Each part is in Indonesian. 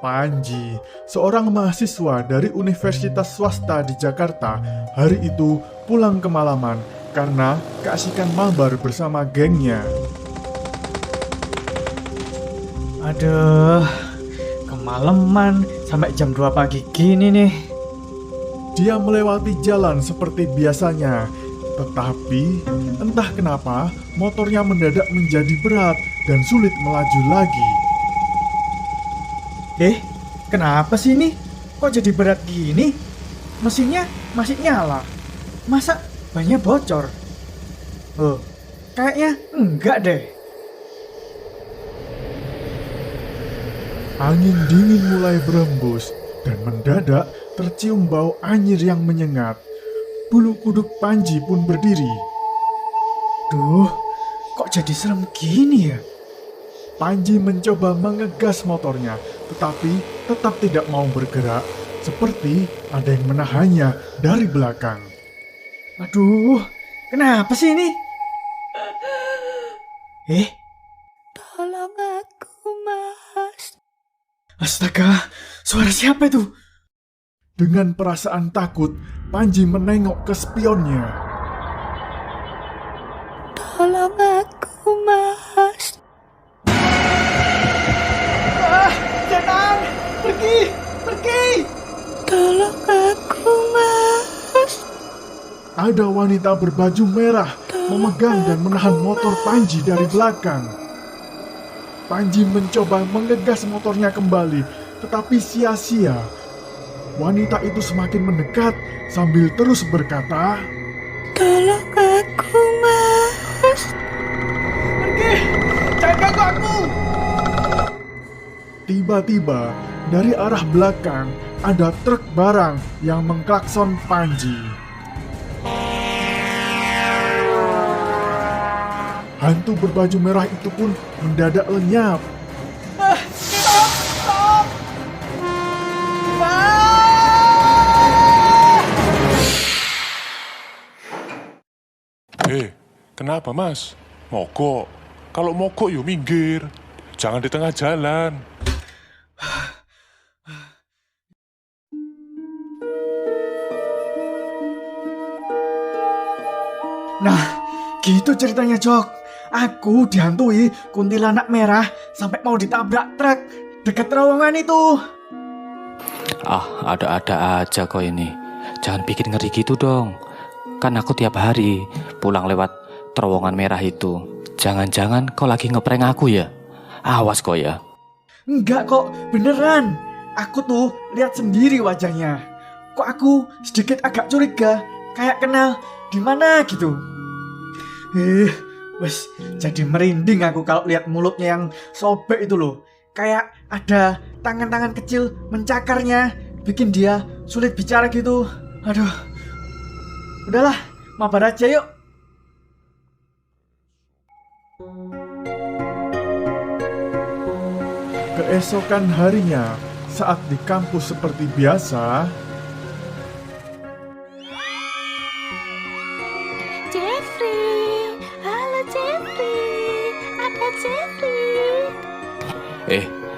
Panji, seorang mahasiswa dari universitas swasta di Jakarta, hari itu pulang kemalaman karena keasikan mabar bersama gengnya. Aduh, kemalaman sampai jam 2 pagi gini nih. Dia melewati jalan seperti biasanya, tetapi entah kenapa motornya mendadak menjadi berat dan sulit melaju lagi. Kenapa sih ini? Kok jadi berat gini? Mesinnya masih nyala. Masa bannya bocor? Kayaknya enggak deh. Angin dingin mulai berembus dan mendadak tercium bau anyir yang menyengat. Bulu kuduk Panji pun berdiri. Duh, kok jadi serem gini ya? Panji mencoba mengegas motornya, tetapi tetap tidak mau bergerak, seperti ada yang menahannya dari belakang. Aduh, kenapa sih ini? Tolong aku, Mas. Astaga, suara siapa itu? Dengan perasaan takut, Panji menengok ke spionnya. Tolong aku, Mas. Setan, pergi! Tolong aku, Mas. Ada wanita berbaju merah memegang dan menahan motor Panji dari belakang. Panji mencoba mengegas motornya kembali, tetapi sia-sia. Wanita itu semakin mendekat sambil terus berkata, Tolong aku, Mas. Pergi! Jangan ganggu aku! Tiba-tiba dari arah belakang ada truk barang yang mengklakson Panji. Hantu berbaju merah itu pun mendadak lenyap. Stop! Kenapa mas? Mogok. Kalau mogok yuk minggir. Jangan di tengah jalan. Nah, gitu ceritanya, Jok. Aku dihantui kuntilanak merah sampai mau ditabrak truk dekat terowongan itu. Ada-ada aja kok ini. Jangan bikin ngeri gitu dong. Kan aku tiap hari pulang lewat terowongan merah itu. Jangan-jangan kau lagi ngeprank aku ya? Awas kok ya. Enggak kok, beneran. Aku tuh lihat sendiri wajahnya. Kok aku sedikit agak curiga, kayak kenal di mana gitu. Wes jadi merinding aku kalau lihat mulutnya yang sobek itu loh. Kayak ada tangan-tangan kecil mencakarnya, bikin dia sulit bicara gitu. Aduh. Udahlah, mabar aja yuk. Keesokan harinya, saat di kampus seperti biasa, Jeffrey. Halo, Jeffrey. Ada Jeffrey.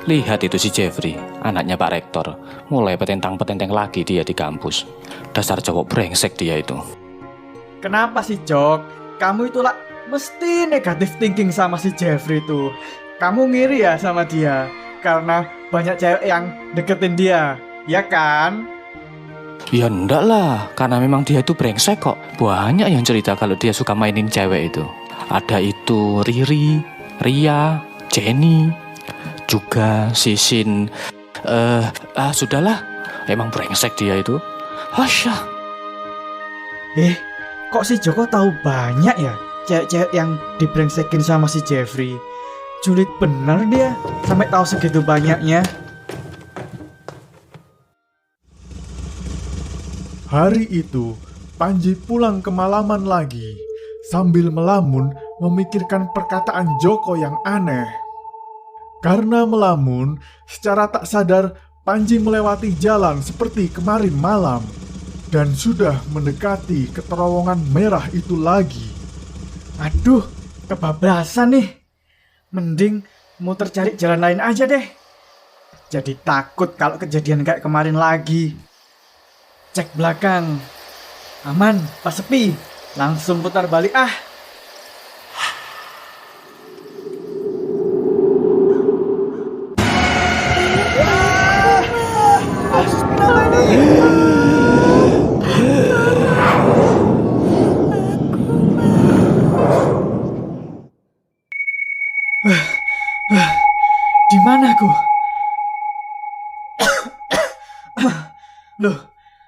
Lihat itu si Jeffrey, anaknya Pak Rektor. Mulai petentang-petenteng lagi dia di kampus. Dasar cowok brengsek dia itu. Kenapa sih, Jok? Kamu itulah mesti negatif thinking sama si Jeffrey itu. Kamu ngiri ya sama dia karena banyak cewek yang deketin dia, ya kan? Ya enggak lah, karena memang dia itu brengsek kok. Banyak yang cerita kalau dia suka mainin cewek itu. Ada itu Riri, Ria, Jenny, juga Sisin. Sudahlah, emang brengsek dia itu. Hasya. Kok si Joko tahu banyak ya cewek-cewek yang dibrengsekin sama si Jeffrey? Julid bener dia sampai tahu segitu banyaknya. hari itu Panji pulang kemalaman lagi sambil melamun memikirkan perkataan Joko yang aneh. Karena melamun, secara tak sadar Panji melewati jalan seperti kemarin malam dan sudah mendekati ke terowongan merah itu lagi. Aduh, kebablasan nih. Mending muter cari jalan lain aja deh. Jadi takut kalau kejadian kayak kemarin lagi. Cek belakang. Aman, pas sepi. Langsung putar balik ah. Di mana aku? Loh,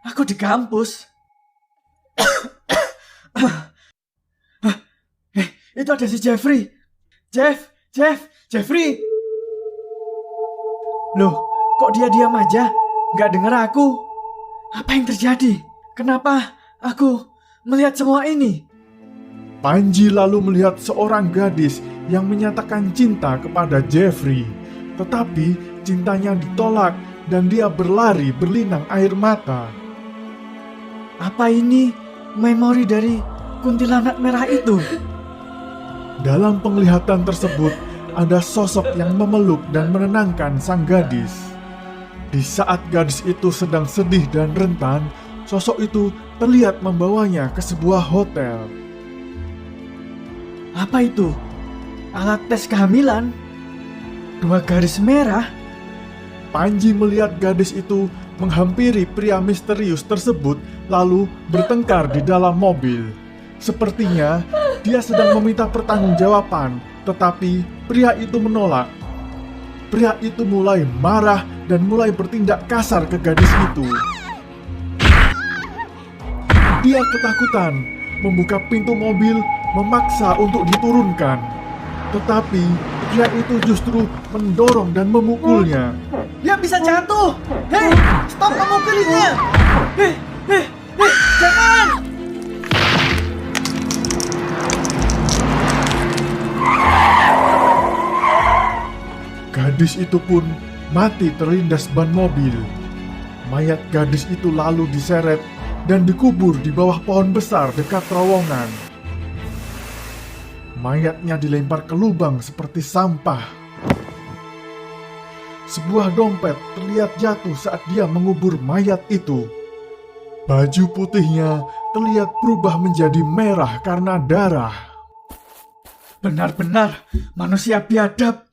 aku di kampus. Itu ada si Jeffrey. Jeffrey. Loh, kok dia diam aja? Nggak dengar aku. Apa yang terjadi? Kenapa aku melihat semua ini? Panji lalu melihat seorang gadis yang menyatakan cinta kepada Jeffrey. Tetapi cintanya ditolak dan dia berlari berlinang air mata. Apa ini memori dari kuntilanak merah itu? Dalam penglihatan tersebut ada sosok yang memeluk dan menenangkan sang gadis. Di saat gadis itu sedang sedih dan rentan, sosok itu terlihat membawanya ke sebuah hotel. Apa itu? Alat tes kehamilan? 2 garis merah? Panji melihat gadis itu menghampiri pria misterius tersebut lalu bertengkar di dalam mobil. Sepertinya dia sedang meminta pertanggungjawaban, tetapi pria itu menolak. Pria itu mulai marah dan mulai bertindak kasar ke gadis itu. Dia ketakutan, membuka pintu mobil, memaksa untuk diturunkan. Tetapi pria itu justru mendorong dan memukulnya. Dia bisa jatuh. Hei, stop memukulinya. Hei, jangan. Gadis itu pun mati terlindas ban mobil. Mayat gadis itu lalu diseret dan dikubur di bawah pohon besar dekat terowongan. Mayatnya dilempar ke lubang seperti sampah. Sebuah dompet terlihat jatuh saat dia mengubur mayat itu. Baju putihnya terlihat berubah menjadi merah karena darah. Benar-benar manusia biadab.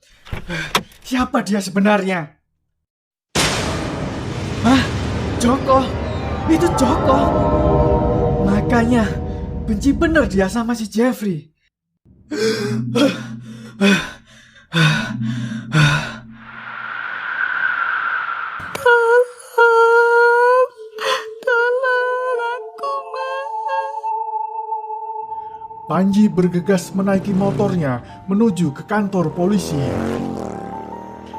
Siapa dia sebenarnya? Hah? Joko? Itu Joko? Makanya benci bener dia sama si Jeffrey. Tolong aku, Mas. Panji bergegas menaiki motornya menuju ke kantor polisi.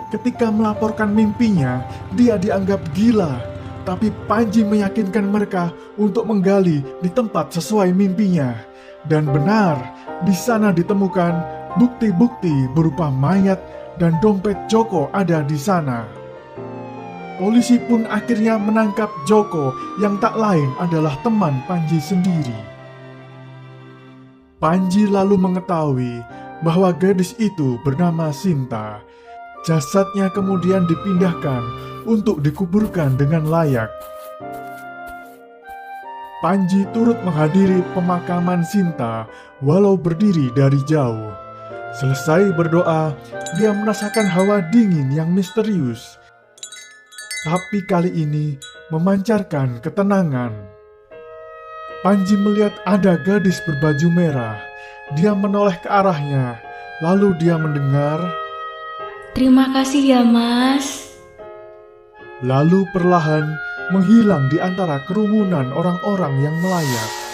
Ketika melaporkan mimpinya, dia dianggap gila. Tapi Panji meyakinkan mereka untuk menggali di tempat sesuai mimpinya. Dan benar, di sana ditemukan bukti-bukti berupa mayat dan dompet Joko ada di sana. Polisi pun akhirnya menangkap Joko yang tak lain adalah teman Panji sendiri. Panji lalu mengetahui bahwa gadis itu bernama Sinta. Jasadnya kemudian dipindahkan untuk dikuburkan dengan layak. Panji turut menghadiri pemakaman Sinta walau berdiri dari jauh. Selesai berdoa, dia merasakan hawa dingin yang misterius. Tapi kali ini memancarkan ketenangan. Panji melihat ada gadis berbaju merah. Dia menoleh ke arahnya, lalu dia mendengar, Terima kasih ya, Mas. lalu perlahan menghilang di antara kerumunan orang-orang yang melayat.